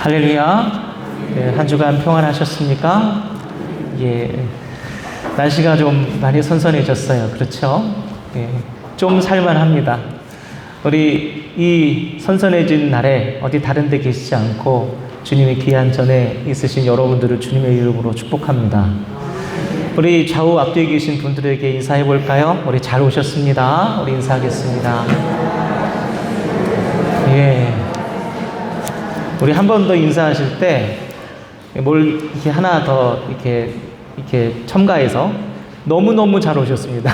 할렐루야. 네, 한 주간 평안하셨습니까? 예, 날씨가 좀 많이 선선해졌어요. 그렇죠? 예, 좀 살만합니다. 우리 이 선선해진 날에 어디 다른 데 계시지 않고 주님의 귀한 전에 있으신 여러분들을 주님의 이름으로 축복합니다. 우리 좌우 앞뒤에 계신 분들에게 인사해 볼까요? 우리 잘 오셨습니다. 우리 인사하겠습니다. 예. 우리 한 번 더 인사하실 때 뭘 이렇게 하나 더 이렇게 첨가해서 너무너무 잘 오셨습니다.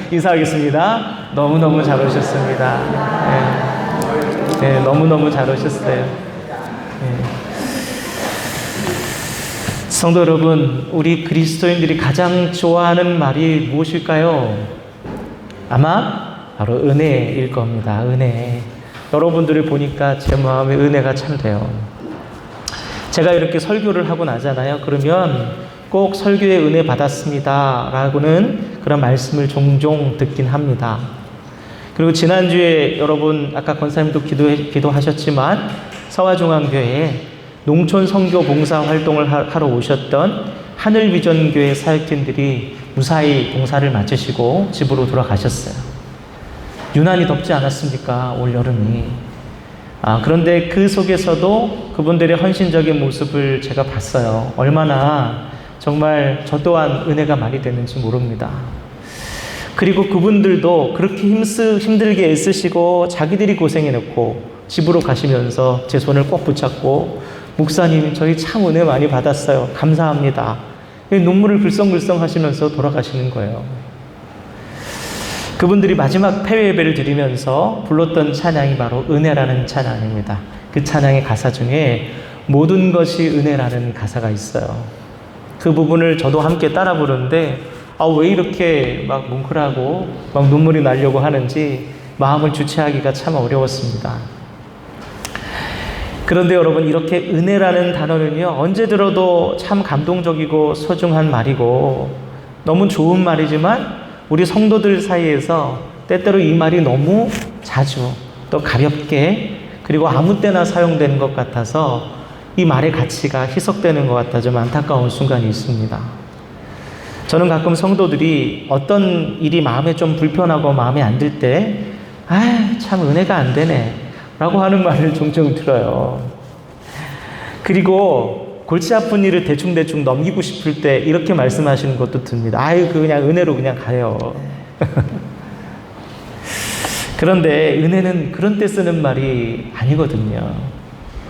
인사하겠습니다. 너무너무 잘 오셨습니다. 네. 네, 너무너무 잘 오셨어요. 네. 성도 여러분, 우리 그리스도인들이 가장 좋아하는 말이 무엇일까요? 아마 바로 은혜일 겁니다. 은혜. 여러분들을 보니까 제 마음에 은혜가 참 돼요. 제가 이렇게 설교를 하고 나잖아요. 그러면 꼭 설교에 은혜 받았습니다 라고는 그런 말씀을 종종 듣긴 합니다. 그리고 지난주에 여러분 아까 권사님도 기도하셨지만 서화중앙교회에 농촌 선교 봉사 활동을 하러 오셨던 하늘비전교회 사역팀들이 무사히 봉사를 마치시고 집으로 돌아가셨어요. 유난히 덥지 않았습니까? 올 여름이. 그런데 그 속에서도 그분들의 헌신적인 모습을 제가 봤어요. 얼마나 정말 저 또한 은혜가 많이 되는지 모릅니다. 그리고 그분들도 그렇게 힘들게 애쓰시고 자기들이 고생해놓고 집으로 가시면서 제 손을 꼭 붙잡고 목사님 저희 참 은혜 많이 받았어요. 감사합니다. 눈물을 글썽글썽 하시면서 돌아가시는 거예요. 그분들이 마지막 폐회 예배를 드리면서 불렀던 찬양이 바로 은혜라는 찬양입니다. 그 찬양의 가사 중에 모든 것이 은혜라는 가사가 있어요. 그 부분을 저도 함께 따라 부르는데 왜 이렇게 막 뭉클하고 막 눈물이 나려고 하는지 마음을 주체하기가 참 어려웠습니다. 그런데 여러분, 이렇게 은혜라는 단어는요, 언제 들어도 참 감동적이고 소중한 말이고 너무 좋은 말이지만 우리 성도들 사이에서 때때로 이 말이 너무 자주 또 가볍게 그리고 아무 때나 사용되는 것 같아서 이 말의 가치가 희석되는 것 같아 좀 안타까운 순간이 있습니다. 저는 가끔 성도들이 어떤 일이 마음에 좀 불편하고 마음에 안 들 때 참 은혜가 안 되네 라고 하는 말을 종종 들어요. 그리고 골치 아픈 일을 대충대충 넘기고 싶을 때 이렇게 말씀하시는 것도 듭니다. 그냥 은혜로 그냥 가요. 그런데 은혜는 그런 때 쓰는 말이 아니거든요.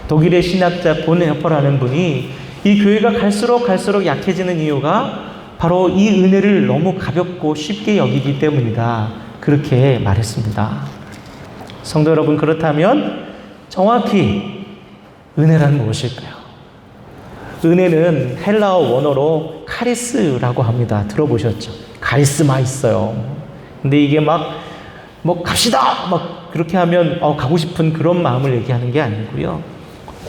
독일의 신학자 본헤퍼라는 분이 이 교회가 갈수록 약해지는 이유가 바로 이 은혜를 너무 가볍고 쉽게 여기기 때문이다. 그렇게 말했습니다. 성도 여러분, 그렇다면 정확히 은혜란 무엇일까요? 은혜는 헬라어 원어로 카리스라고 합니다. 들어보셨죠? 카리스마 있어요. 근데 이게 갑시다! 그렇게 하면 가고 싶은 그런 마음을 얘기하는 게 아니고요.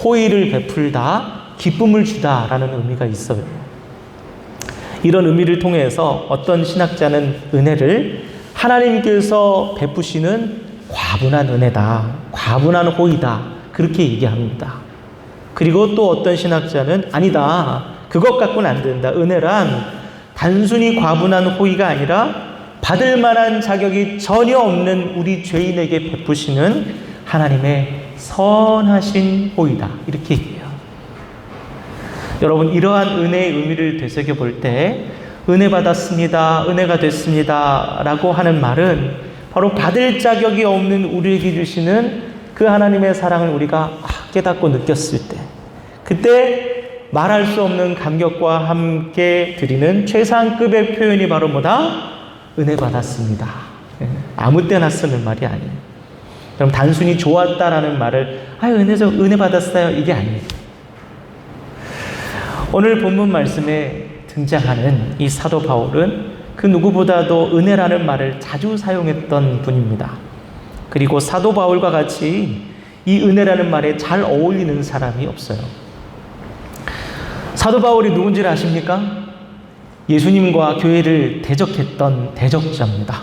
호의를 베풀다, 기쁨을 주다 라는 의미가 있어요. 이런 의미를 통해서 어떤 신학자는 은혜를 하나님께서 베푸시는 과분한 은혜다, 과분한 호의다, 그렇게 얘기합니다. 그리고 또 어떤 신학자는 아니다, 그것 갖고는 안 된다. 은혜란 단순히 과분한 호의가 아니라 받을 만한 자격이 전혀 없는 우리 죄인에게 베푸시는 하나님의 선하신 호의다. 이렇게 얘기해요. 여러분, 이러한 은혜의 의미를 되새겨 볼 때 은혜 받았습니다, 은혜가 됐습니다 라고 하는 말은 바로 받을 자격이 없는 우리에게 주시는 그 하나님의 사랑을 우리가 깨닫고 느꼈을 때, 그때 말할 수 없는 감격과 함께 드리는 최상급의 표현이 바로 뭐다? 은혜 받았습니다. 아무 때나 쓰는 말이 아니에요. 그럼 단순히 좋았다라는 말을 은혜 받았어요, 이게 아니에요. 오늘 본문 말씀에 등장하는 이 사도 바울은 그 누구보다도 은혜라는 말을 자주 사용했던 분입니다. 그리고 사도 바울과 같이 이 은혜라는 말에 잘 어울리는 사람이 없어요. 사도 바울이 누군지를 아십니까? 예수님과 교회를 대적했던 대적자입니다.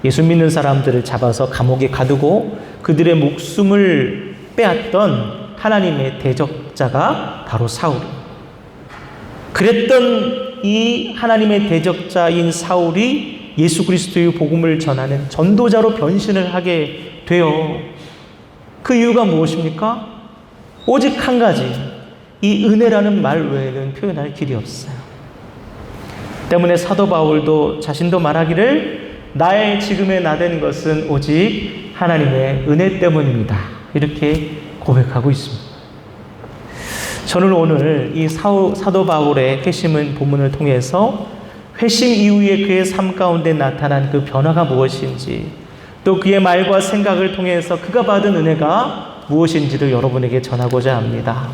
예수 믿는 사람들을 잡아서 감옥에 가두고 그들의 목숨을 빼앗던 하나님의 대적자가 바로 사울이에요. 그랬던 이 하나님의 대적자인 사울이 예수 그리스도의 복음을 전하는 전도자로 변신을 하게 돼요. 그 이유가 무엇입니까? 오직 한 가지, 이 은혜라는 말 외에는 표현할 길이 없어요. 때문에 사도 바울도 자신도 말하기를 나의 지금의 나된 것은 오직 하나님의 은혜 때문입니다. 이렇게 고백하고 있습니다. 저는 오늘 이 사도 바울의 회심은 본문을 통해서 회심 이후에 그의 삶 가운데 나타난 그 변화가 무엇인지, 또 그의 말과 생각을 통해서 그가 받은 은혜가 무엇인지를 여러분에게 전하고자 합니다.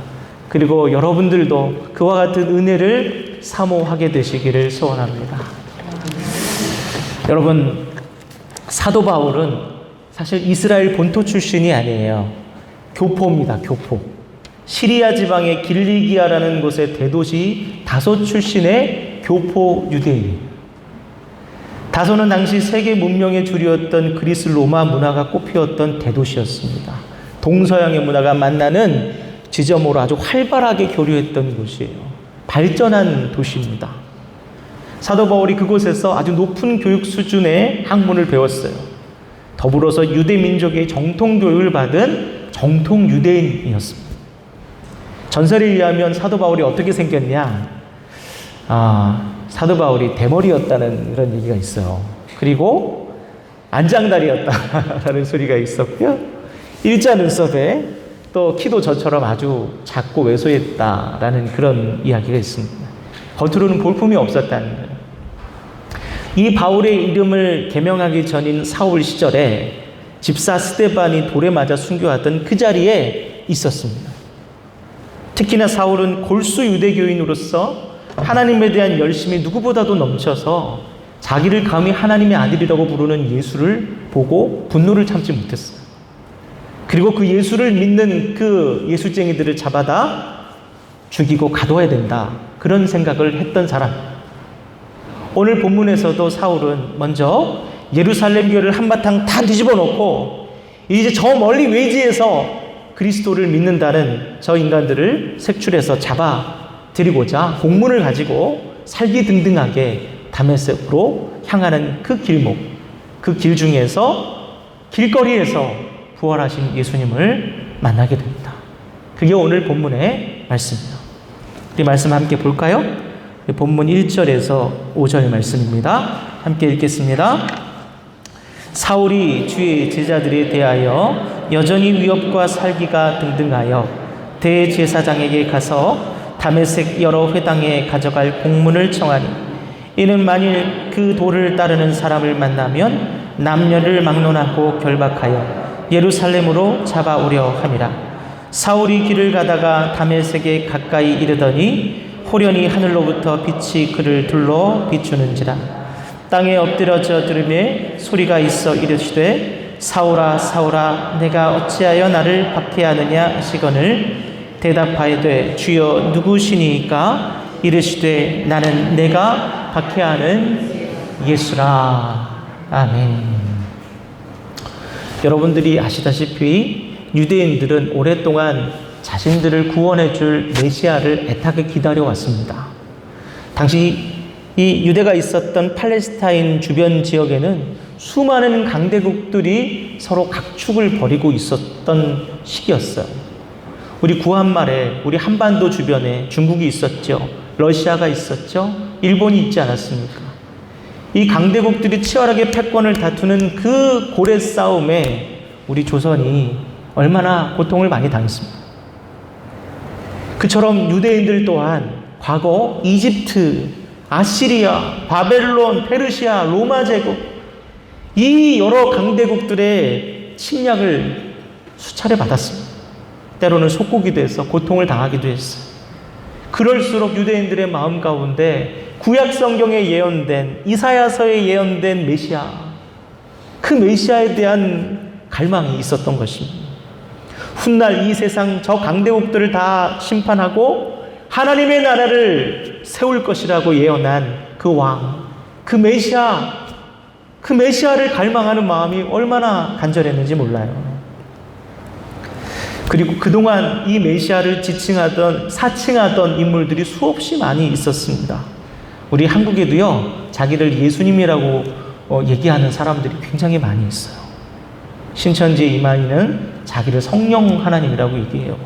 그리고 여러분들도 그와 같은 은혜를 사모하게 되시기를 소원합니다. 여러분, 사도 바울은 사실 이스라엘 본토 출신이 아니에요. 교포입니다. 교포. 시리아 지방의 길리기아라는 곳의 대도시 다소 출신의 교포 유대인. 다소는 당시 세계 문명의 줄이었던 그리스 로마 문화가 꽃피웠던 대도시였습니다. 동서양의 문화가 만나는 지점으로 아주 활발하게 교류했던 곳이에요. 발전한 도시입니다. 사도 바울이 그곳에서 아주 높은 교육 수준의 학문을 배웠어요. 더불어서 유대 민족의 정통 교육을 받은 정통 유대인이었습니다. 전설에 의하면 사도 바울이 어떻게 생겼냐? 사도 바울이 대머리였다는 그런 얘기가 있어요. 그리고 안장다리였다라는 소리가 있었고요. 일자 눈썹에 또 키도 저처럼 아주 작고 왜소했다라는 그런 이야기가 있습니다. 겉으로는 볼품이 없었다는 거예요. 이 바울의 이름을 개명하기 전인 사울 시절에 집사 스데반이 돌에 맞아 순교하던 그 자리에 있었습니다. 특히나 사울은 골수 유대교인으로서 하나님에 대한 열심이 누구보다도 넘쳐서 자기를 감히 하나님의 아들이라고 부르는 예수를 보고 분노를 참지 못했어요. 그리고 그 예수를 믿는 그 예수쟁이들을 잡아다 죽이고 가둬야 된다, 그런 생각을 했던 사람. 오늘 본문에서도 사울은 먼저 예루살렘 교회를 한바탕 다 뒤집어 놓고 이제 저 멀리 외지에서 그리스도를 믿는다는 저 인간들을 색출해서 잡아들이고자 공문을 가지고 살기등등하게 다메섹으로 향하는 그 길목, 그 길 중에서 길거리에서 부활하신 예수님을 만나게 됩니다. 그게 오늘 본문의 말씀입니다. 우리 말씀 함께 볼까요? 본문 1절에서 5절 말씀입니다. 함께 읽겠습니다. 사울이 주의 제자들에 대하여 여전히 위협과 살기가 등등하여 대제사장에게 가서 다메섹 여러 회당에 가져갈 공문을 청하니, 이는 만일 그 도를 따르는 사람을 만나면 남녀를 막론하고 결박하여 예루살렘으로 잡아오려 함이라. 사울이 길을 가다가 다메섹에 가까이 이르더니 호련히 하늘로부터 빛이 그를 둘러 비추는지라. 땅에 엎드려져 들으매 소리가 있어 이르시되 사울아 사울아 내가 어찌하여 나를 박해하느냐 하시거늘 대답하여되 주여 누구시니까? 이르시되 나는 내가 박해하는 예수라. 아멘. 여러분들이 아시다시피 유대인들은 오랫동안 자신들을 구원해 줄 메시아를 애타게 기다려왔습니다. 당시 이 유대가 있었던 팔레스타인 주변 지역에는 수많은 강대국들이 서로 각축을 벌이고 있었던 시기였어요. 우리 구한말에 우리 한반도 주변에 중국이 있었죠. 러시아가 있었죠. 일본이 있지 않았습니까? 이 강대국들이 치열하게 패권을 다투는 그 고래 싸움에 우리 조선이 얼마나 고통을 많이 당했습니다. 그처럼 유대인들 또한 과거 이집트, 아시리아, 바벨론, 페르시아, 로마 제국, 이 여러 강대국들의 침략을 수차례 받았습니다. 때로는 속국이 돼서 고통을 당하기도 했어요. 그럴수록 유대인들의 마음 가운데 구약 성경에 예언된, 이사야서에 예언된 메시아, 그 메시아에 대한 갈망이 있었던 것입니다. 훗날 이 세상 저 강대국들을 다 심판하고 하나님의 나라를 세울 것이라고 예언한 그 왕, 그 메시아를 갈망하는 마음이 얼마나 간절했는지 몰라요. 그리고 그동안 이 메시아를 사칭하던 인물들이 수없이 많이 있었습니다. 우리 한국에도요, 자기를 예수님이라고 얘기하는 사람들이 굉장히 많이 있어요. 신천지 이만희는 자기를 성령 하나님이라고 얘기해요.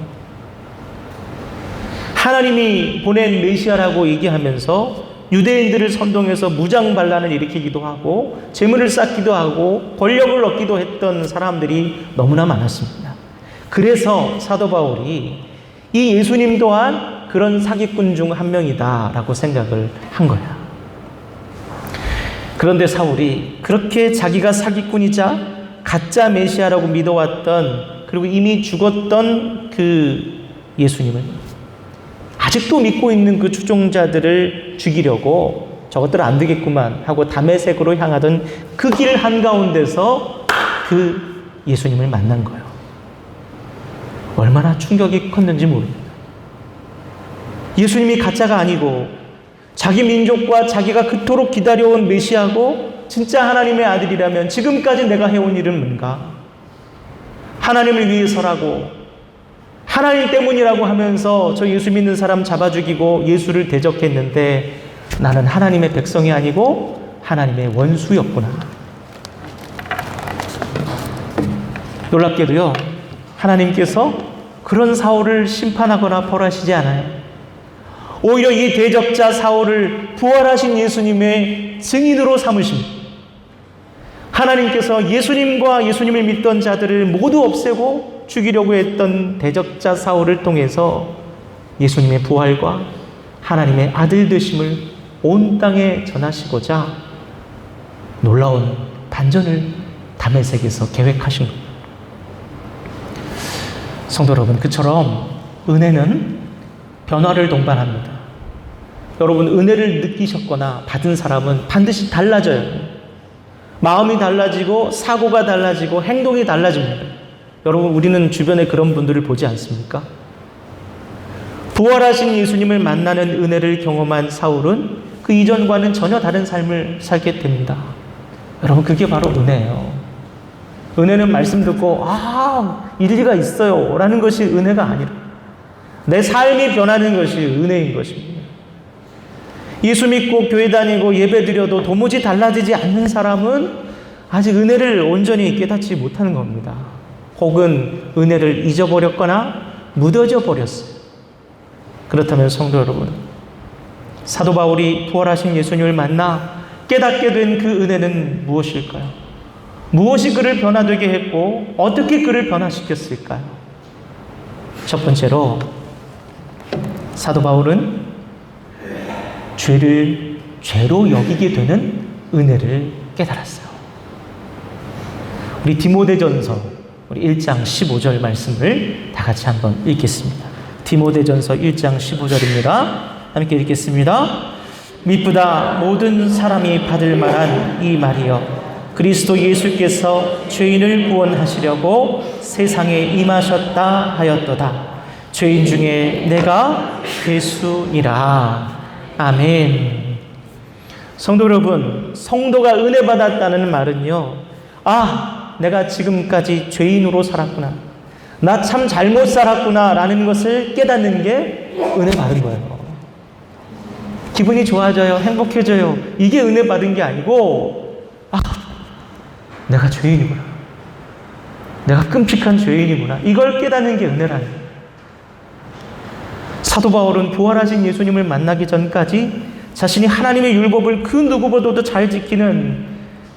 하나님이 보낸 메시아라고 얘기하면서 유대인들을 선동해서 무장반란을 일으키기도 하고 재물을 쌓기도 하고 권력을 얻기도 했던 사람들이 너무나 많았습니다. 그래서 사도 바울이 이 예수님 또한 그런 사기꾼 중 한 명이다라고 생각을 한 거야. 그런데 사울이 그렇게 자기가 사기꾼이자 가짜 메시아라고 믿어왔던, 그리고 이미 죽었던 그 예수님을 아직도 믿고 있는 그 추종자들을 죽이려고 저것들 안 되겠구만 하고 다메섹으로 향하던 그 길 한가운데서 그 예수님을 만난 거예요. 얼마나 충격이 컸는지 모릅니다. 예수님이 가짜가 아니고 자기 민족과 자기가 그토록 기다려온 메시아고 진짜 하나님의 아들이라면 지금까지 내가 해온 일은 뭔가? 하나님을 위해서라고, 하나님 때문이라고 하면서 저 예수 믿는 사람 잡아 죽이고 예수를 대적했는데 나는 하나님의 백성이 아니고 하나님의 원수였구나. 놀랍게도요, 하나님께서 그런 사울을 심판하거나 벌하시지 않아요. 오히려 이 대적자 사울을 부활하신 예수님의 증인으로 삼으십니다. 하나님께서 예수님과 예수님을 믿던 자들을 모두 없애고 죽이려고 했던 대적자 사울을 통해서 예수님의 부활과 하나님의 아들 되심을 온 땅에 전하시고자 놀라운 반전을 다메섹에서 계획하신 겁니다. 성도 여러분, 그처럼 은혜는 변화를 동반합니다. 여러분, 은혜를 느끼셨거나 받은 사람은 반드시 달라져요. 마음이 달라지고 사고가 달라지고 행동이 달라집니다. 여러분, 우리는 주변에 그런 분들을 보지 않습니까? 부활하신 예수님을 만나는 은혜를 경험한 사울은 그 이전과는 전혀 다른 삶을 살게 됩니다. 여러분, 그게 바로 은혜예요. 은혜는 말씀 듣고 일리가 있어요 라는 것이 은혜가 아니라 내 삶이 변하는 것이 은혜인 것입니다. 예수 믿고 교회 다니고 예배 드려도 도무지 달라지지 않는 사람은 아직 은혜를 온전히 깨닫지 못하는 겁니다. 혹은 은혜를 잊어버렸거나 무뎌져 버렸어요. 그렇다면 성도 여러분, 사도 바울이 부활하신 예수님을 만나 깨닫게 된 그 은혜는 무엇일까요? 무엇이 그를 변화되게 했고 어떻게 그를 변화시켰을까요? 첫 번째로 사도 바울은 죄를 죄로 여기게 되는 은혜를 깨달았어요. 우리 디모데전서 우리 1장 15절 말씀을 다 같이 한번 읽겠습니다. 디모데전서 1장 15절입니다. 함께 읽겠습니다. 미쁘다 모든 사람이 받을 만한 이 말이여, 그리스도 예수께서 죄인을 구원하시려고 세상에 임하셨다 하였도다. 죄인 중에 내가 괴수니라. 아멘. 성도 여러분, 성도가 은혜 받았다는 말은요, 내가 지금까지 죄인으로 살았구나, 나 참 잘못 살았구나 라는 것을 깨닫는 게 은혜 받은 거예요. 기분이 좋아져요, 행복해져요, 이게 은혜 받은 게 아니고 내가 죄인이구나, 내가 끔찍한 죄인이구나, 이걸 깨닫는 게 은혜라는 거예요. 사도 바울은 부활하신 예수님을 만나기 전까지 자신이 하나님의 율법을 그 누구보다도 잘 지키는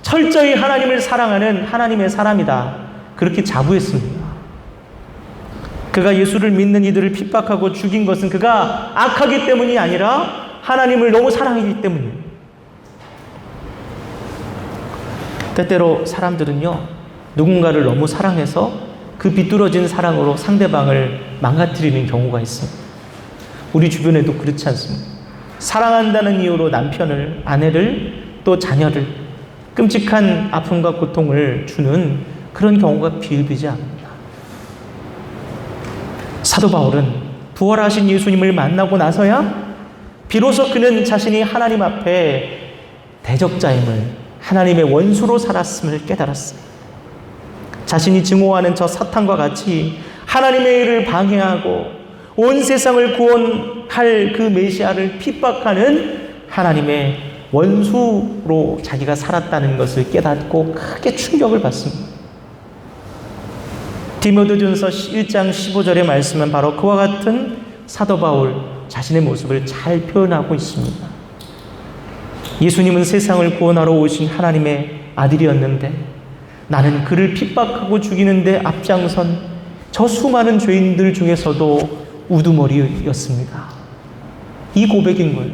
철저히 하나님을 사랑하는 하나님의 사람이다, 그렇게 자부했습니다. 그가 예수를 믿는 이들을 핍박하고 죽인 것은 그가 악하기 때문이 아니라 하나님을 너무 사랑하기 때문이에요. 때때로 사람들은요, 누군가를 너무 사랑해서 그 비뚤어진 사랑으로 상대방을 망가뜨리는 경우가 있습니다. 우리 주변에도 그렇지 않습니까? 사랑한다는 이유로 남편을, 아내를, 또 자녀를 끔찍한 아픔과 고통을 주는 그런 경우가 비일비재 합니다. 사도 바울은 부활하신 예수님을 만나고 나서야 비로소 그는 자신이 하나님 앞에 대적자임을, 하나님의 원수로 살았음을 깨달았어요. 자신이 증오하는 저 사탄과 같이 하나님의 일을 방해하고 온 세상을 구원할 그 메시아를 핍박하는 하나님의 원수로 자기가 살았다는 것을 깨닫고 크게 충격을 받습니다. 디모데전서 1장 15절의 말씀은 바로 그와 같은 사도 바울 자신의 모습을 잘 표현하고 있습니다. 예수님은 세상을 구원하러 오신 하나님의 아들이었는데 나는 그를 핍박하고 죽이는데 앞장선 저 수많은 죄인들 중에서도 우두머리였습니다. 이 고백인 거예요.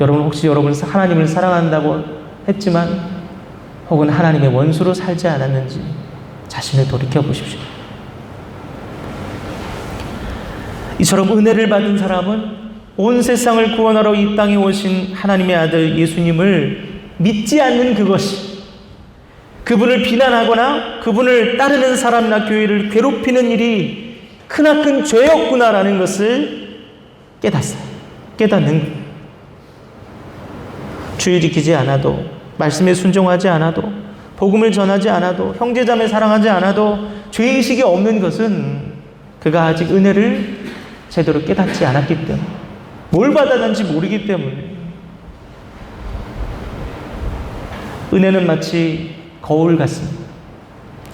여러분 혹시 여러분 하나님을 사랑한다고 했지만 혹은 하나님의 원수로 살지 않았는지 자신을 돌이켜 보십시오. 이처럼 은혜를 받은 사람은 온 세상을 구원하러 이 땅에 오신 하나님의 아들 예수님을 믿지 않는 그것이 그분을 비난하거나 그분을 따르는 사람이나 교회를 괴롭히는 일이 크나큰 죄였구나라는 것을 깨닫는 거예요. 주일 지키지 않아도 말씀에 순종하지 않아도 복음을 전하지 않아도 형제자매 사랑하지 않아도 죄의식이 없는 것은 그가 아직 은혜를 제대로 깨닫지 않았기 때문에 뭘 받았는지 모르기 때문에 은혜는 마치 거울 같습니다.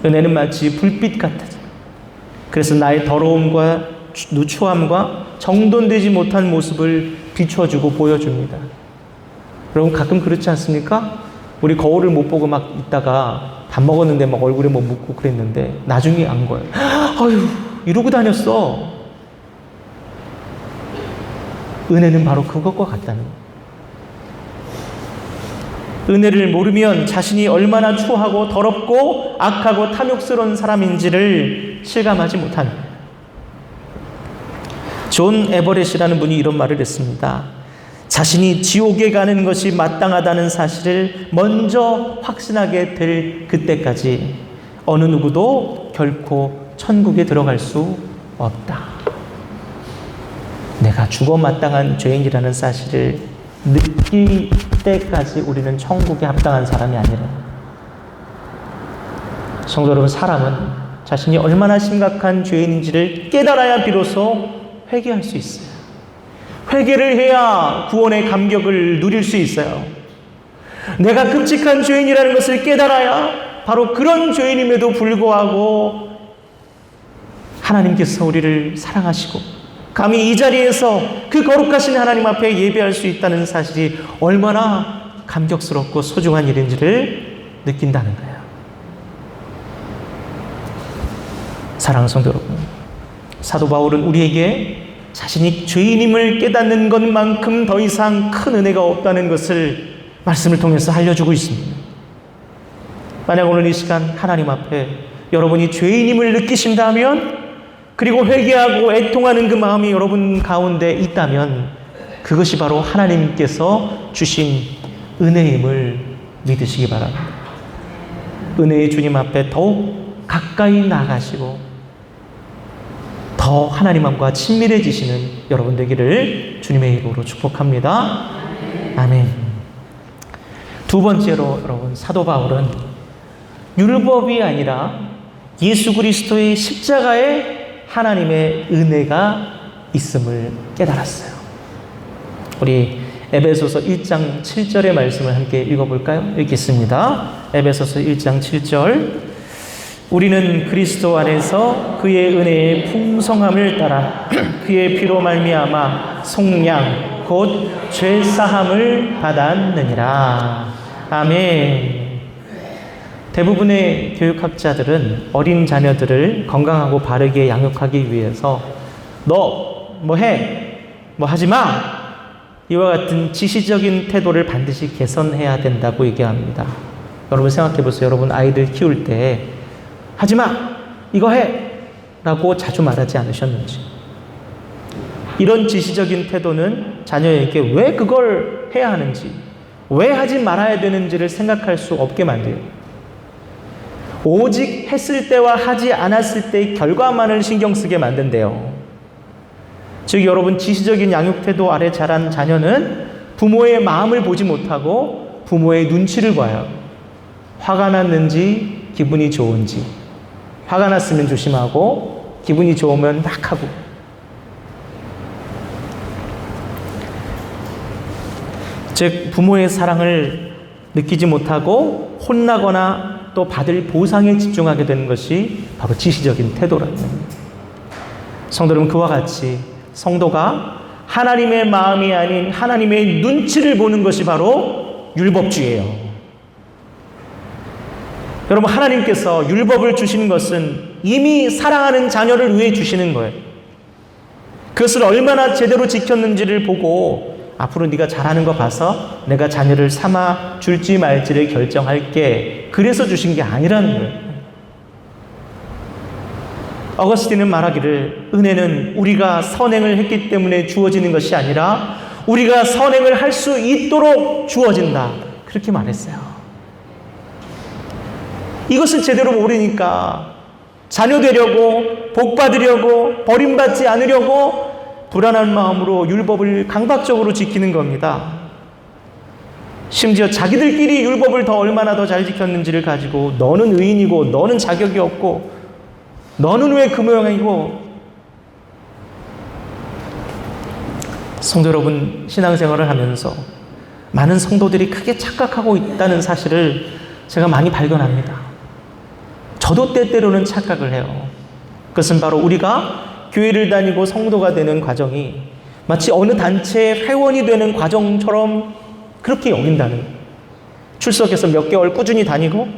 은혜는 마치 불빛 같아요. 그래서 나의 더러움과 누추함과 정돈되지 못한 모습을 비춰주고 보여줍니다. 여러분 가끔 그렇지 않습니까? 우리 거울을 못 보고 막 있다가 밥 먹었는데 막 얼굴에 뭐 묻고 그랬는데 나중에 안 거예요. 아유 이러고 다녔어. 은혜는 바로 그것과 같다는 거예요. 은혜를 모르면 자신이 얼마나 추하고 더럽고 악하고 탐욕스러운 사람인지를 실감하지 못한 존 에버렛이라는 분이 이런 말을 했습니다. 자신이 지옥에 가는 것이 마땅하다는 사실을 먼저 확신하게 될 그때까지 어느 누구도 결코 천국에 들어갈 수 없다. 내가 죽어 마땅한 죄인이라는 사실을 느낄 때까지 우리는 천국에 합당한 사람이 아니라. 성도 여러분, 사람은 자신이 얼마나 심각한 죄인인지를 깨달아야 비로소 회개할 수 있어요. 회개를 해야 구원의 감격을 누릴 수 있어요. 내가 끔찍한 죄인이라는 것을 깨달아야 바로 그런 죄인임에도 불구하고 하나님께서 우리를 사랑하시고 감히 이 자리에서 그 거룩하신 하나님 앞에 예배할 수 있다는 사실이 얼마나 감격스럽고 소중한 일인지를 느낀다는 거예요. 사랑하는 성도 여러분, 사도 바울은 우리에게 자신이 죄인임을 깨닫는 것만큼 더 이상 큰 은혜가 없다는 것을 말씀을 통해서 알려주고 있습니다. 만약 오늘 이 시간 하나님 앞에 여러분이 죄인임을 느끼신다면, 그리고 회개하고 애통하는 그 마음이 여러분 가운데 있다면 그것이 바로 하나님께서 주신 은혜임을 믿으시기 바랍니다. 은혜의 주님 앞에 더욱 가까이 나가시고 더 하나님과 친밀해지시는 여러분 되기를 주님의 이름으로 축복합니다. 아멘. 두 번째로 여러분, 사도 바울은 율법이 아니라 예수 그리스도의 십자가에 하나님의 은혜가 있음을 깨달았어요. 우리 에베소서 1장 7절의 말씀을 함께 읽어볼까요? 읽겠습니다. 에베소서 1장 7절. 우리는 그리스도 안에서 그의 은혜의 풍성함을 따라 그의 피로 말미암아 속량 곧 죄사함을 받았느니라. 아멘. 대부분의 교육학자들은 어린 자녀들을 건강하고 바르게 양육하기 위해서 너 뭐 해? 뭐 하지 마! 이와 같은 지시적인 태도를 반드시 개선해야 된다고 얘기합니다. 여러분 생각해 보세요. 여러분 아이들 키울 때 하지 마! 이거 해! 라고 자주 말하지 않으셨는지. 이런 지시적인 태도는 자녀에게 왜 그걸 해야 하는지, 왜 하지 말아야 되는지를 생각할 수 없게 만들어요. 오직 했을 때와 하지 않았을 때의 결과만을 신경 쓰게 만든대요. 즉 여러분, 지시적인 양육 태도 아래 자란 자녀는 부모의 마음을 보지 못하고 부모의 눈치를 봐요. 화가 났는지 기분이 좋은지, 화가 났으면 조심하고 기분이 좋으면 막 하고. 즉 부모의 사랑을 느끼지 못하고 혼나거나 또 받을 보상에 집중하게 되는 것이 바로 지시적인 태도라는 겁니다. 성도 여러분, 그와 같이 성도가 하나님의 마음이 아닌 하나님의 눈치를 보는 것이 바로 율법주의예요. 여러분, 하나님께서 율법을 주시는 것은 이미 사랑하는 자녀를 위해 주시는 거예요. 그것을 얼마나 제대로 지켰는지를 보고 앞으로 네가 잘하는 거 봐서 내가 자녀를 삼아 줄지 말지를 결정할게. 그래서 주신 게 아니라는 거예요. 어거스틴은 말하기를 은혜는 우리가 선행을 했기 때문에 주어지는 것이 아니라 우리가 선행을 할 수 있도록 주어진다. 그렇게 말했어요. 이것을 제대로 모르니까 자녀 되려고, 복 받으려고, 버림받지 않으려고 불안한 마음으로 율법을 강박적으로 지키는 겁니다. 심지어 자기들끼리 율법을 더 얼마나 더 잘 지켰는지를 가지고 너는 의인이고 너는 자격이 없고 너는 왜 그 모양이고. 성도 여러분, 신앙생활을 하면서 많은 성도들이 크게 착각하고 있다는 사실을 제가 많이 발견합니다. 저도 때때로는 착각을 해요. 그것은 바로 우리가 교회를 다니고 성도가 되는 과정이 마치 어느 단체의 회원이 되는 과정처럼 그렇게 여긴다는 거예요. 출석해서 몇 개월 꾸준히 다니고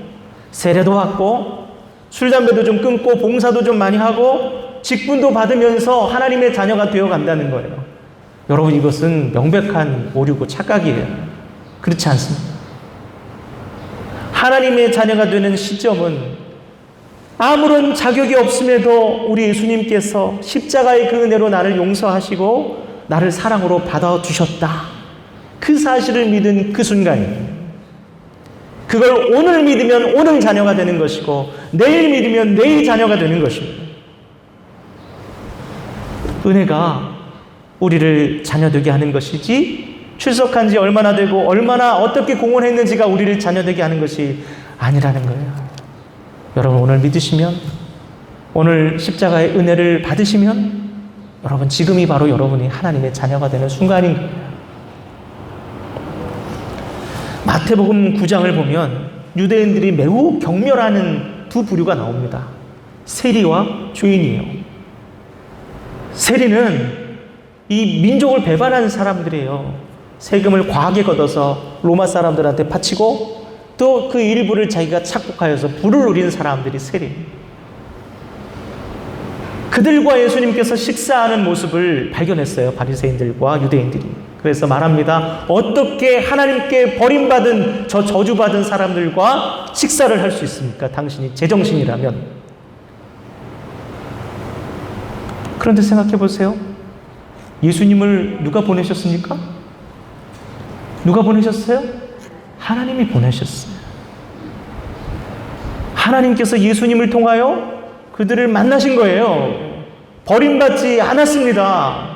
세례도 받고 술, 담배도 좀 끊고 봉사도 좀 많이 하고 직분도 받으면서 하나님의 자녀가 되어 간다는 거예요. 여러분, 이것은 명백한 오류고 착각이에요. 그렇지 않습니다. 하나님의 자녀가 되는 시점은 아무런 자격이 없음에도 우리 예수님께서 십자가의 그 은혜로 나를 용서하시고 나를 사랑으로 받아주셨다. 그 사실을 믿은 그 순간이에요. 그걸 오늘 믿으면 오늘 자녀가 되는 것이고 내일 믿으면 내일 자녀가 되는 것입니다. 은혜가 우리를 자녀되게 하는 것이지 출석한 지 얼마나 되고 얼마나 어떻게 공헌했는지가 우리를 자녀되게 하는 것이 아니라는 거예요. 여러분, 오늘 믿으시면, 오늘 십자가의 은혜를 받으시면 여러분, 지금이 바로 여러분이 하나님의 자녀가 되는 순간인 거예요. 마태복음 9장을 보면 유대인들이 매우 경멸하는 두 부류가 나옵니다. 세리와 죄인이에요. 세리는 이 민족을 배반하는 사람들이에요. 세금을 과하게 걷어서 로마 사람들한테 바치고 또 그 일부를 자기가 착복하여서 부를 누리는 사람들이 세리. 그들과 예수님께서 식사하는 모습을 발견했어요. 바리새인들과 유대인들이. 그래서 말합니다. 어떻게 하나님께 버림받은 저 저주받은 사람들과 식사를 할 수 있습니까? 당신이 제정신이라면. 그런데 생각해 보세요. 예수님을 누가 보내셨습니까? 누가 보내셨어요? 하나님이 보내셨어요. 하나님께서 예수님을 통하여 그들을 만나신 거예요. 버림받지 않았습니다.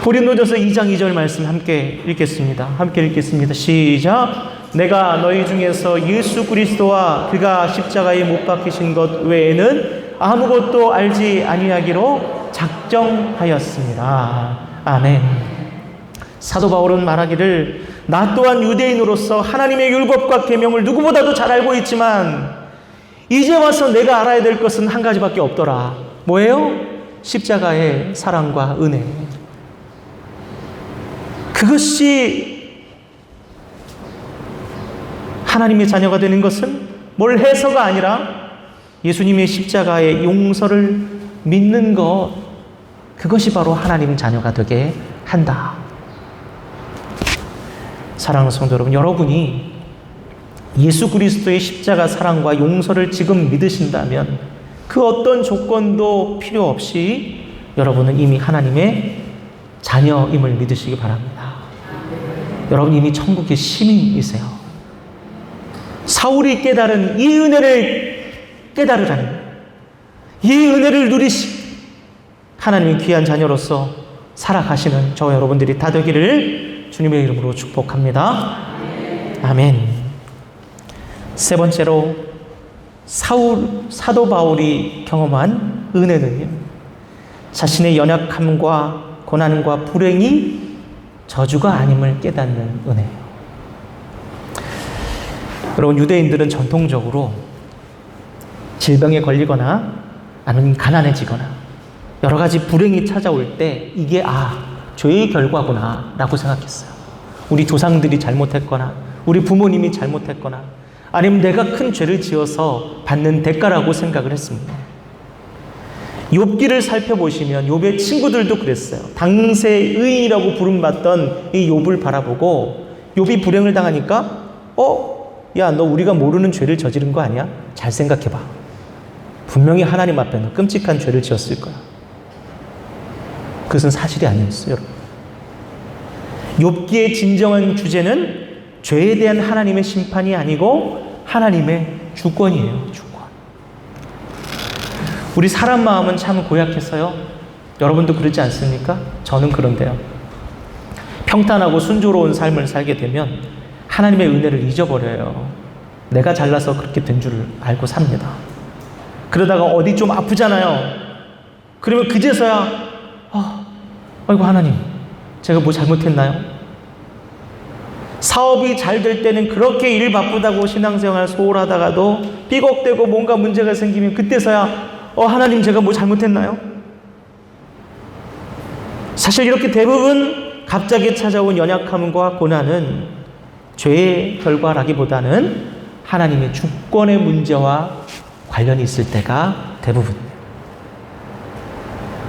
고린도전서 2장 2절 말씀 함께 읽겠습니다. 함께 읽겠습니다. 시작. 내가 너희 중에서 예수 그리스도와 그가 십자가에 못 박히신 것 외에는 아무것도 알지 아니하기로 작정하였습니다. 아멘. 사도 바울은 말하기를 나 또한 유대인으로서 하나님의 율법과 계명을 누구보다도 잘 알고 있지만 이제 와서 내가 알아야 될 것은 한 가지밖에 없더라. 뭐예요? 십자가의 사랑과 은혜. 그것이 하나님의 자녀가 되는 것은 뭘 해서가 아니라 예수님의 십자가의 용서를 믿는 것, 그것이 바로 하나님의 자녀가 되게 한다. 사랑하는 성도 여러분, 여러분이 예수 그리스도의 십자가 사랑과 용서를 지금 믿으신다면 그 어떤 조건도 필요 없이 여러분은 이미 하나님의 자녀임을 믿으시기 바랍니다. 여러분 이미 천국의 시민이세요. 사울이 깨달은 이 은혜를 깨달으라는 거예요. 이 은혜를 누리시 하나님의 귀한 자녀로서 살아가시는 저와 여러분들이 다 되기를 주님의 이름으로 축복합니다. 아멘. 세 번째로 사도 바울이 경험한 은혜는요, 자신의 연약함과 고난과 불행이 저주가 아님을 깨닫는 은혜예요. 여러분, 유대인들은 전통적으로 질병에 걸리거나 아니면 가난해지거나 여러 가지 불행이 찾아올 때 이게 죄의 결과구나 라고 생각했어요. 우리 조상들이 잘못했거나 우리 부모님이 잘못했거나 아니면 내가 큰 죄를 지어서 받는 대가라고 생각을 했습니다. 욥기를 살펴보시면 욥의 친구들도 그랬어요. 당세 의인이라고 부름받던 이 욥을 바라보고 욥이 불행을 당하니까 야, 너 우리가 모르는 죄를 저지른 거 아니야? 잘 생각해봐. 분명히 하나님 앞에는 끔찍한 죄를 지었을 거야. 그것은 사실이 아니었어요, 여러분. 욥기의 진정한 주제는 죄에 대한 하나님의 심판이 아니고 하나님의 주권이에요, 주권. 우리 사람 마음은 참 고약해서요. 여러분도 그렇지 않습니까? 저는 그런데요. 평탄하고 순조로운 삶을 살게 되면 하나님의 은혜를 잊어버려요. 내가 잘나서 그렇게 된 줄 알고 삽니다. 그러다가 어디 좀 아프잖아요. 그러면 그제서야 아이고 하나님, 제가 뭐 잘못했나요? 사업이 잘 될 때는 그렇게 일 바쁘다고 신앙생활 소홀하다가도 삐걱대고 뭔가 문제가 생기면 그때서야 하나님, 제가 뭐 잘못했나요? 사실 이렇게 대부분 갑자기 찾아온 연약함과 고난은 죄의 결과라기보다는 하나님의 주권의 문제와 관련이 있을 때가 대부분이에요.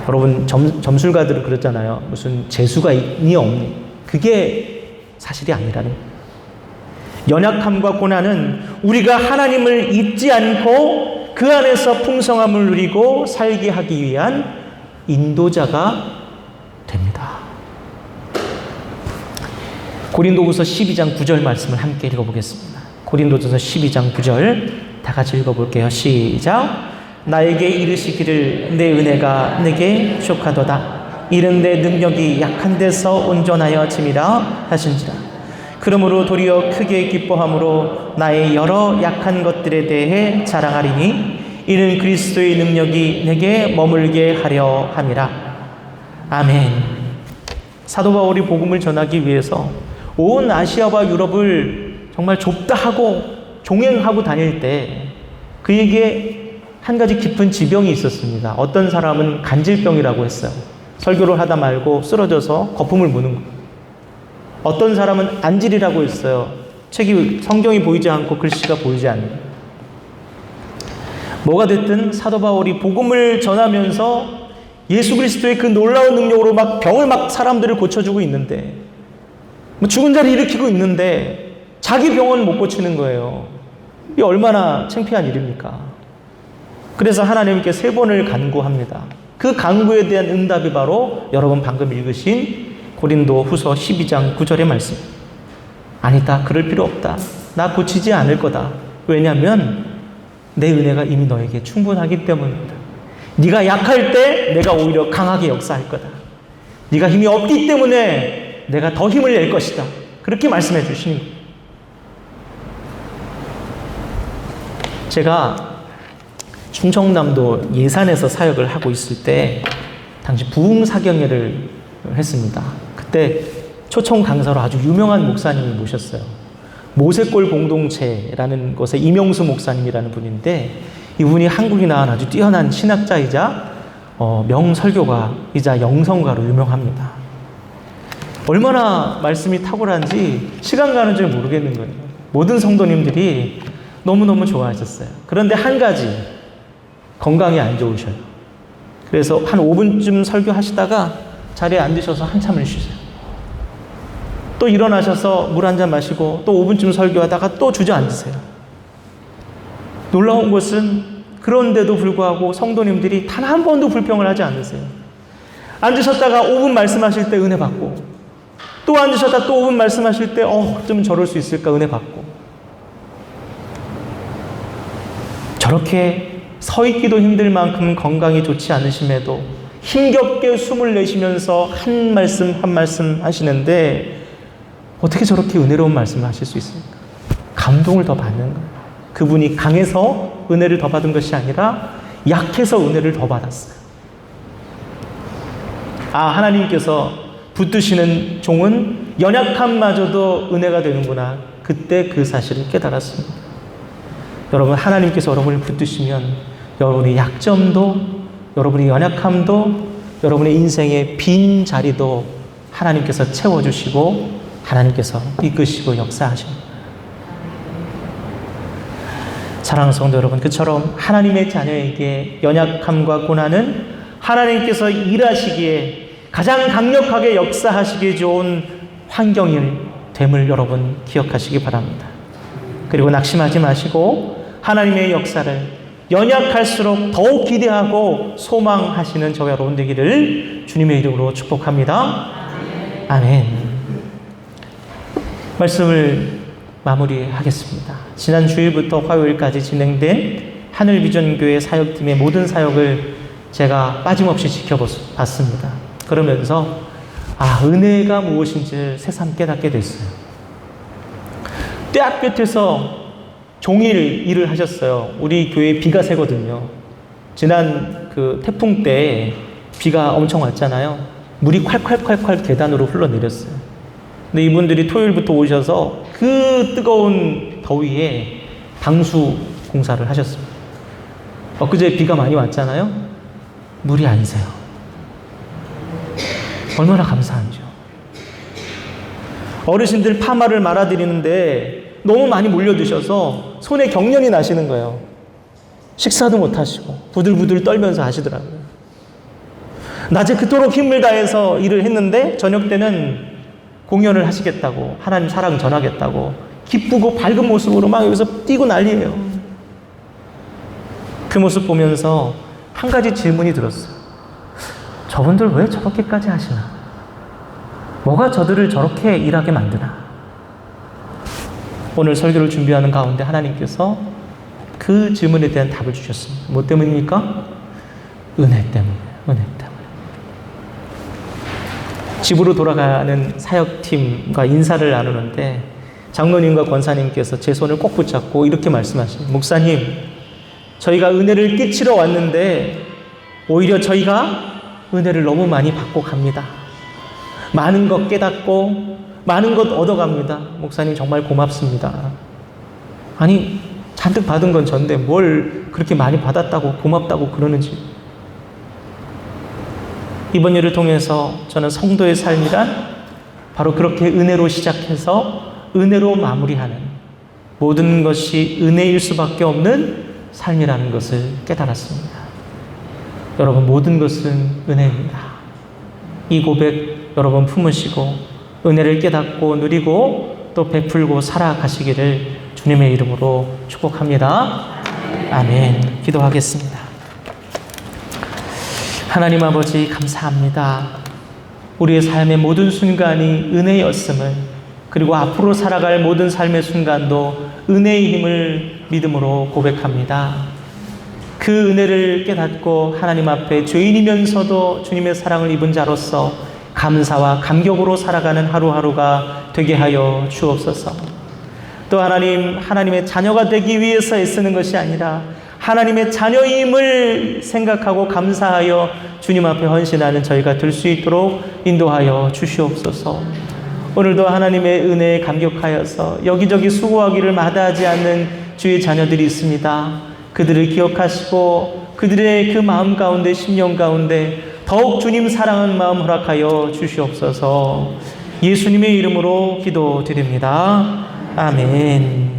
여러분, 점술가들은 그랬잖아요. 무슨 재수가 있니 없니? 그게 사실이 아니라는 거예요. 연약함과 고난은 우리가 하나님을 잊지 않고 그 안에서 풍성함을 누리고 살게 하기 위한 인도자가 됩니다. 고린도후서 12장 9절 말씀을 함께 읽어보겠습니다. 고린도전서 12장 9절 다 같이 읽어볼게요. 시작. 나에게 이르시기를 내 은혜가 내게 족하도다. 이른 내 능력이 약한 데서 온전하여 짐이라 하신지라. 그러므로 도리어 크게 기뻐함으로 나의 여러 약한 것들에 대해 자랑하리니 이는 그리스도의 능력이 내게 머물게 하려 함이라. 아멘. 사도 바울이 복음을 전하기 위해서 온 아시아와 유럽을 정말 좁다 하고 종행하고 다닐 때 그에게 한 가지 깊은 지병이 있었습니다. 어떤 사람은 간질병이라고 했어요. 설교를 하다 말고 쓰러져서 거품을 무는 거예요. 어떤 사람은 안질이라고 했어요. 성경이 보이지 않고 글씨가 보이지 않는. 뭐가 됐든 사도 바울이 복음을 전하면서 예수 그리스도의 그 놀라운 능력으로 막 병을 사람들을 고쳐주고 있는데, 죽은 자를 일으키고 있는데 자기 병은 못 고치는 거예요. 이게 얼마나 창피한 일입니까? 그래서 하나님께 3번을 간구합니다. 그 간구에 대한 응답이 바로 여러분 방금 읽으신 고린도 후서 12장 9절의 말씀. 아니다, 그럴 필요 없다. 나 고치지 않을 거다. 왜냐하면 내 은혜가 이미 너에게 충분하기 때문이다. 네가 약할 때 내가 오히려 강하게 역사할 거다. 네가 힘이 없기 때문에 내가 더 힘을 낼 것이다. 그렇게 말씀해 주시는 거예요. 제가 충청남도 예산에서 사역을 하고 있을 때 당시 부흥사경회를 했습니다. 그때 초청 강사로 아주 유명한 목사님을 모셨어요. 모세골 공동체라는 곳의 이명수 목사님이라는 분인데, 이분이 한국이 낳은 아주 뛰어난 신학자이자 명설교가이자 영성가로 유명합니다. 얼마나 말씀이 탁월한지 시간 가는 줄 모르겠는 거예요. 모든 성도님들이 너무너무 좋아하셨어요. 그런데 한 가지, 건강이 안 좋으셔요. 그래서 한 5분쯤 설교하시다가 자리에 앉으셔서 한참을 쉬세요. 또 일어나셔서 물 한 잔 마시고 또 5분쯤 설교하다가 또 주저앉으세요. 놀라운 것은 그런데도 불구하고 성도님들이 단 한 번도 불평을 하지 않으세요. 앉으셨다가 5분 말씀하실 때 은혜 받고, 또 앉으셨다 또 5분 말씀하실 때 좀 저럴 수 있을까 은혜 받고. 저렇게 서 있기도 힘들 만큼 건강이 좋지 않으심에도 힘겹게 숨을 내쉬면서 한 말씀 한 말씀 하시는데 어떻게 저렇게 은혜로운 말씀을 하실 수 있습니까? 감동을 더 받는 거예요. 그분이 강해서 은혜를 더 받은 것이 아니라 약해서 은혜를 더 받았어요. 하나님께서 붙드시는 종은 연약함마저도 은혜가 되는구나. 그때 그 사실을 깨달았습니다. 여러분, 하나님께서 여러분을 붙드시면 여러분의 약점도, 여러분의 연약함도, 여러분의 인생의 빈 자리도 하나님께서 채워주시고 하나님께서 이끄시고 역사하십니다. 사랑하는 성도 여러분, 그처럼 하나님의 자녀에게 연약함과 고난은 하나님께서 일하시기에 가장 강력하게 역사하시기에 좋은 환경일 됨을 여러분 기억하시기 바랍니다. 그리고 낙심하지 마시고 하나님의 역사를 연약할수록 더욱 기대하고 소망하시는 저와 여러분 되기를 주님의 이름으로 축복합니다. 아멘. 말씀을 마무리하겠습니다. 지난 주일부터 화요일까지 진행된 하늘비전교회 사역팀의 모든 사역을 제가 빠짐없이 지켜봤습니다. 그러면서 은혜가 무엇인지 새삼 깨닫게 됐어요. 떼 끝에서 종일 일을 하셨어요. 우리 교회에 비가 새거든요. 지난 그 태풍 때 비가 엄청 왔잖아요. 물이 콸콸콸콸 계단으로 흘러내렸어요. 근데 이분들이 토요일부터 오셔서 그 뜨거운 더위에 방수 공사를 하셨습니다. 엊그제 비가 많이 왔잖아요. 물이 안 새요. 얼마나 감사한지요. 어르신들 파마를 말아드리는데 너무 많이 몰려드셔서 손에 경련이 나시는 거예요. 식사도 못 하시고 부들부들 떨면서 하시더라고요. 낮에 그토록 힘을 다해서 일을 했는데 저녁 때는 공연을 하시겠다고, 하나님 사랑 전하겠다고 기쁘고 밝은 모습으로 막 여기서 뛰고 난리예요. 그 모습 보면서 한 가지 질문이 들었어요. 저분들 왜 저렇게까지 하시나? 뭐가 저들을 저렇게 일하게 만드나? 오늘 설교를 준비하는 가운데 하나님께서 그 질문에 대한 답을 주셨습니다. 뭐 때문입니까? 은혜 때문에. 은혜 때문에. 집으로 돌아가는 사역팀과 인사를 나누는데 장로님과 권사님께서 제 손을 꼭 붙잡고 이렇게 말씀하십니다. 목사님, 저희가 은혜를 끼치러 왔는데 오히려 저희가 은혜를 너무 많이 받고 갑니다. 많은 것 깨닫고 많은 것 얻어갑니다. 목사님 정말 고맙습니다. 아니, 잔뜩 받은 건 전데 뭘 그렇게 많이 받았다고 고맙다고 그러는지. 이번 일을 통해서 저는 성도의 삶이란 바로 그렇게 은혜로 시작해서 은혜로 마무리하는, 모든 것이 은혜일 수밖에 없는 삶이라는 것을 깨달았습니다. 여러분, 모든 것은 은혜입니다. 이 고백 여러분 품으시고 은혜를 깨닫고 누리고 또 베풀고 살아가시기를 주님의 이름으로 축복합니다. 아멘. 기도하겠습니다. 하나님 아버지, 감사합니다. 우리의 삶의 모든 순간이 은혜였음을, 그리고 앞으로 살아갈 모든 삶의 순간도 은혜의 힘을 믿음으로 고백합니다. 그 은혜를 깨닫고 하나님 앞에 죄인이면서도 주님의 사랑을 입은 자로서 감사와 감격으로 살아가는 하루하루가 되게 하여 주옵소서. 또 하나님의 자녀가 되기 위해서 애쓰는 것이 아니라 하나님의 자녀임을 생각하고 감사하여 주님 앞에 헌신하는 저희가 될 수 있도록 인도하여 주시옵소서. 오늘도 하나님의 은혜에 감격하여서 여기저기 수고하기를 마다하지 않는 주의 자녀들이 있습니다. 그들을 기억하시고 그들의 그 마음 가운데, 심령 가운데 더욱 주님 사랑하는 마음 허락하여 주시옵소서. 예수님의 이름으로 기도드립니다. 아멘.